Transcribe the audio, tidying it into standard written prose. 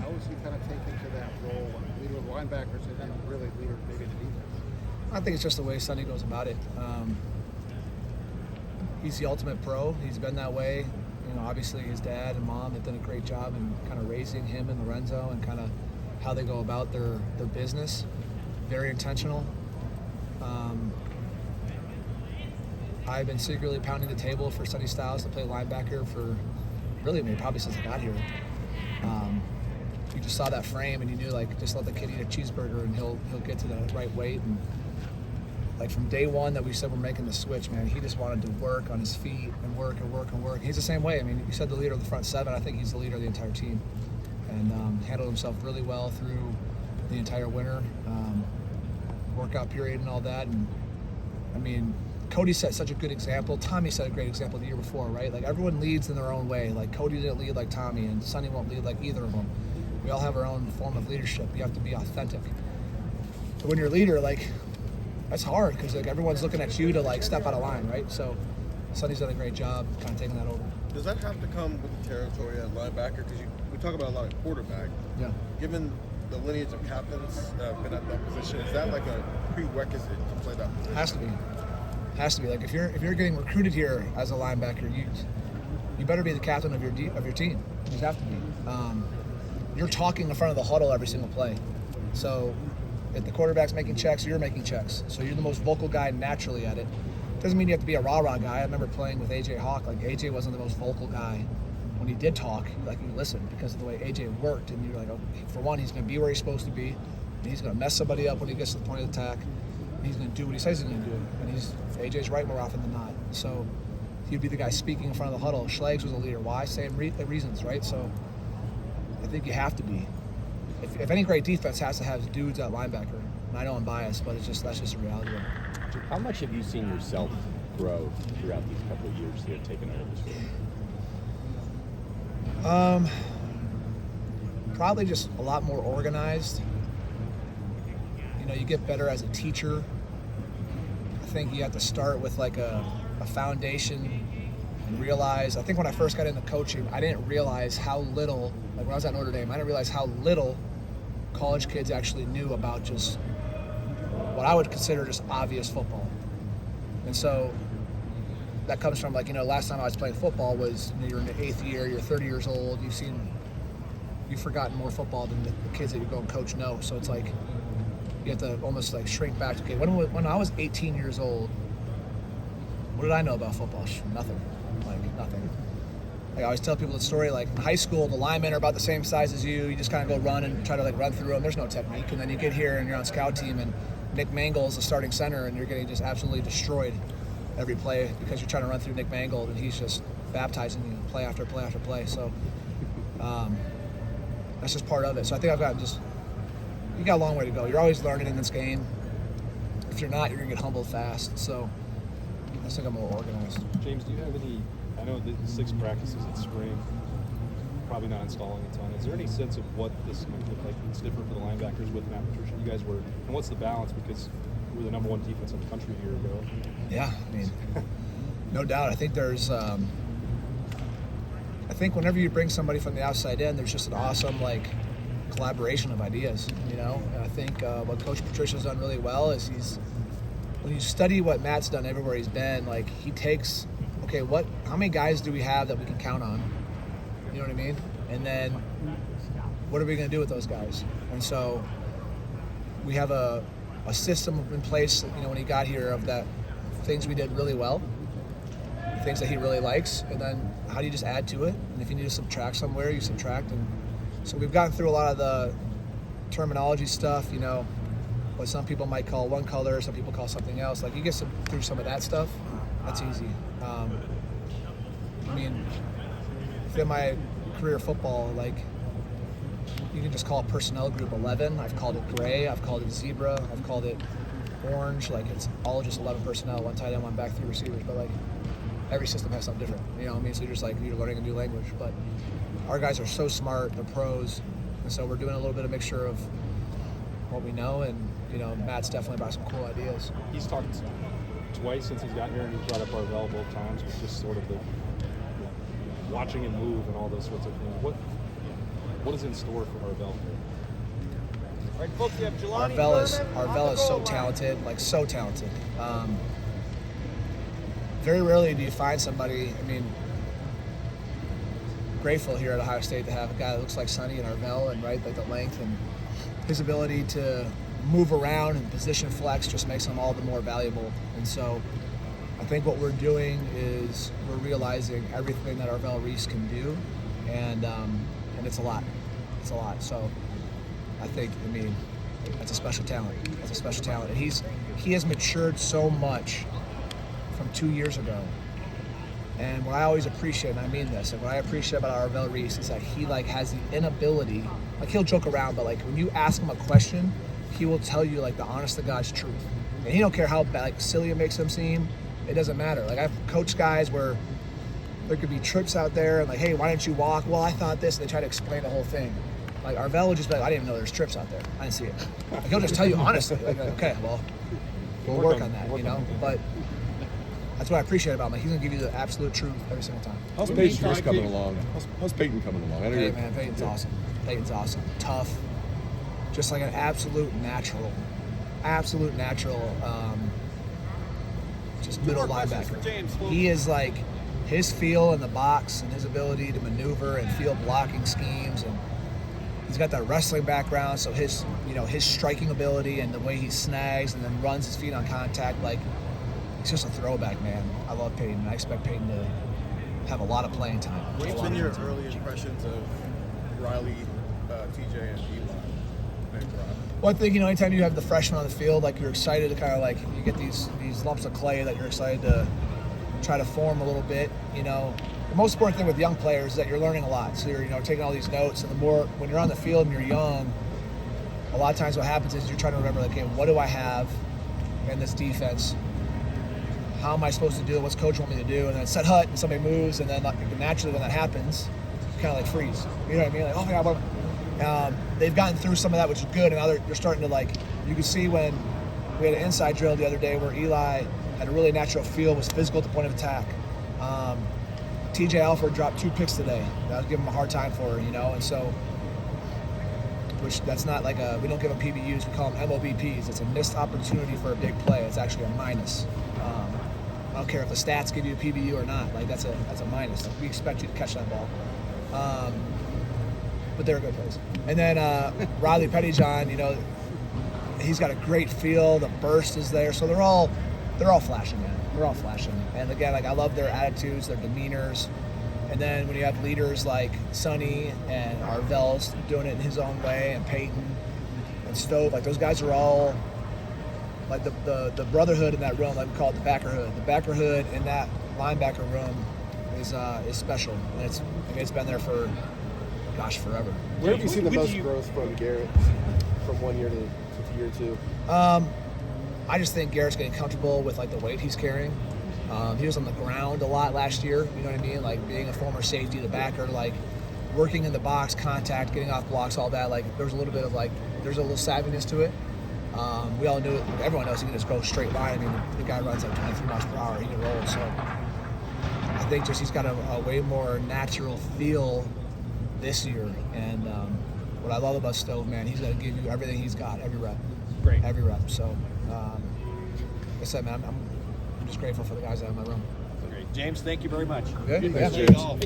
How was he kind of taken to that role, leader of linebackers and then really leader maybe in the defense? I think it's just the way Sonny goes about it. He's the ultimate pro. He's been that way. You know, obviously his dad and mom have done a great job in kind of raising him and Lorenzo and kind of how they go about their business. Very intentional. I've been secretly pounding the table for Sonny Styles to play linebacker for really maybe probably since I got here. You just saw that frame and you knew, like, just let the kid eat a cheeseburger and he'll get to the right weight. And like from day one that we said we're making the switch, man, he just wanted to work on his feet and work and work and work. He's the same way. I mean, you said the leader of the front seven. I think he's the leader of the entire team, and handled himself really well through the entire winter, workout period and all that. And I mean, Cody set such a good example. Tommy set a great example the year before, right? Like, everyone leads in their own way. Like, Cody didn't lead like Tommy, and Sonny won't lead like either of them. We all have our own form of leadership. You have to be authentic. But when you're a leader, like, that's hard because like everyone's looking at you to like step out of line, right? So Sonny's done a great job kind of taking that over. Does that have to come with the territory at linebacker? Because we talk about a lot of quarterback. Yeah. Given the lineage of captains that have been at that position, is that like a prerequisite to play that position? Has to be. Like, if you're getting recruited here as a linebacker, you better be the captain of your team. You just have to be. You're talking in front of the huddle every single play. So if the quarterback's making checks, you're making checks. So you're the most vocal guy naturally at it. Doesn't mean you have to be a rah-rah guy. I remember playing with AJ Hawk. Like, AJ wasn't the most vocal guy. When he did talk, like, you listened because of the way AJ worked, and you're like, oh, for one, he's going to be where he's supposed to be, and he's going to mess somebody up when he gets to the point of attack, and he's going to do what he says he's going to do, and AJ's right more often than not. So he'd be the guy speaking in front of the huddle. Schlags was a leader. Why? Same reasons, right? So I think you have to be. If any great defense has to have dudes at linebacker, and I know I'm biased, but that's just a reality of it. How much have you seen yourself grow throughout these couple of years here, taking over this role? Probably just a lot more organized. You know, you get better as a teacher. I think you have to start with like a foundation and realize, I think when I first got into coaching, I didn't realize how little, like when I was at Notre Dame, I didn't realize how little college kids actually knew about just what I would consider just obvious football. And so that comes from, like, you know, last time I was playing football was, you know, you're in the 8th year, you're 30 years old, you've forgotten more football than the kids that you go and coach know. So it's like you have to almost like shrink back to, okay, when I was 18 years old, what did I know about football? Nothing. Like, nothing. Like, I always tell people the story, like, in high school, the linemen are about the same size as you. You just kind of go run and try to like run through them. There's no technique. And then you get here and you're on scout team and Nick Mangold's the starting center and you're getting just absolutely destroyed every play because you're trying to run through Nick Mangold and he's just baptizing you play after play after play. So that's just part of it. So I think you got a long way to go. You're always learning in this game. If you're not, you're going to get humbled fast. So I think I'm more organized. James, do you have any, I know the 6 practices in spring, probably not installing a ton. Is there any sense of what this might look like? It's different for the linebackers with Matt Patricia. You guys were, and what's the balance? Because you were the number 1 defense in the country a year ago. Yeah, I mean, no doubt. I think there's, I think whenever you bring somebody from the outside in, there's just an awesome, like, collaboration of ideas, you know? And I think what Coach Patricia's done really well is when you study what Matt's done everywhere he's been, like, he takes, okay, how many guys do we have that we can count on? You know what I mean? And then what are we going to do with those guys? And so we have a system in place, you know, when he got here, of that things we did really well, things that he really likes, and then how do you just add to it? And if you need to subtract somewhere, you subtract. And so we've gotten through a lot of the terminology stuff, you know, what some people might call one color, some people call something else. Like, you get through some of that stuff, that's easy. I mean, in my career football, like, you can just call it personnel group 11. I've called it gray, I've called it zebra, I've called it orange. Like, it's all just 11 personnel, 1 tight end, 1 back, 3 receivers. But like, every system has something different, you know what I mean? So you're just like, you're learning a new language. But our guys are so smart, they're pros, and so we're doing a little bit of mixture of what we know, and, you know, Matt's definitely brought some cool ideas. He's talked twice since he's gotten here, and he's brought up Arvell both times, but just sort of the watching him move and all those sorts of things. What is in store for Arvell? All right, folks, you have Jelani Arvell is so talented, like so talented. Very rarely do you find somebody, I mean, grateful here at Ohio State to have a guy that looks like Sonny and Arvell, and right, like the length and his ability to move around and position flex just makes him all the more valuable. And so I think what we're doing is we're realizing everything that Arvell Reese can do, and it's a lot. It's a lot. So I think, I mean, that's a special talent. That's a special talent. And he has matured so much from 2 years ago. And what I always appreciate, and I mean this, and what I appreciate about Arvell Reese is that he like has the inability, like he'll joke around, but like when you ask him a question, he will tell you like the honest to God's truth. And he don't care how bad, like silly it makes him seem, it doesn't matter. Like I've coached guys where there could be trips out there and like, hey, why didn't you walk? Well, I thought this, and they try to explain the whole thing. Like Arvell would just be like, I didn't even know there's trips out there. I didn't see it. Like, he'll just tell you honestly, like, okay, well, we'll work on that, you know? But that's what I appreciate about him. Like, he's gonna give you the absolute truth every single time. How's Payton Pierce coming along? How's Peyton coming along? Hey man, Peyton's awesome. Peyton's awesome. Tough. Just like an absolute natural. Just middle linebacker. He is like, his feel in the box and his ability to maneuver and field blocking schemes, and he's got that wrestling background, so his striking ability and the way he snags and then runs his feet on contact, like, it's just a throwback, man. I love Peyton, and I expect Peyton to have a lot of playing time. What's been your early impressions of Riley, TJ, and Eli? Well, I think, anytime you have the freshmen on the field, like, you're excited to kind of like, you get these lumps of clay that you're excited to try to form a little bit. The most important thing with young players is that you're learning a lot. So you're, taking all these notes, and the more, when you're on the field and you're young, a lot of times what happens is you're trying to remember, like, okay, what do I have in this defense? How am I supposed to do it? What's coach want me to do? And then set hut and somebody moves, and then naturally when that happens, you kind of like freeze. You know what I mean? Like, oh my God, they've gotten through some of that, which is good, and now they're starting to, like, you can see when we had an inside drill the other day where Eli had a really natural feel, was physical at the point of attack. TJ Alford dropped 2 picks today. I was giving him a hard time for her, and so, which that's not like we don't give them PBUs, we call them MOBPs. It's a missed opportunity for a big play. It's actually a minus. I don't care if the stats give you a PBU or not. Like, that's a minus. Like, we expect you to catch that ball. But they're good plays. And then Riley Pettijohn, he's got a great feel. The burst is there. So they're all flashing, man. They're all flashing. And again, like, I love their attitudes, their demeanors. And then when you have leaders like Sonny and Arvell's doing it in his own way, and Peyton and Stover, like, those guys are all like the brotherhood in that room, like we call it the backerhood. The backerhood in that linebacker room is special. And it's been there for, gosh, forever. Where have you seen the most growth from Garrett from 1 year to year 2? I just think Garrett's getting comfortable with, like, the weight he's carrying. He was on the ground a lot last year, you know what I mean? Like, being a former safety, the backer, like, working in the box, contact, getting off blocks, all that. Like, there's a little bit of, like, there's a little savviness to it. We all knew it. Everyone knows he can just go straight line. I mean, the guy runs like 23 miles per hour. He can roll. So I think just he's got a way more natural feel this year. And what I love about Stowe, man, he's going to give you everything he's got, every rep. Great. Every rep. So, like I said, man, I'm just grateful for the guys that have in my room. Great. James, thank you very much. Good? Thanks, Yeah. James.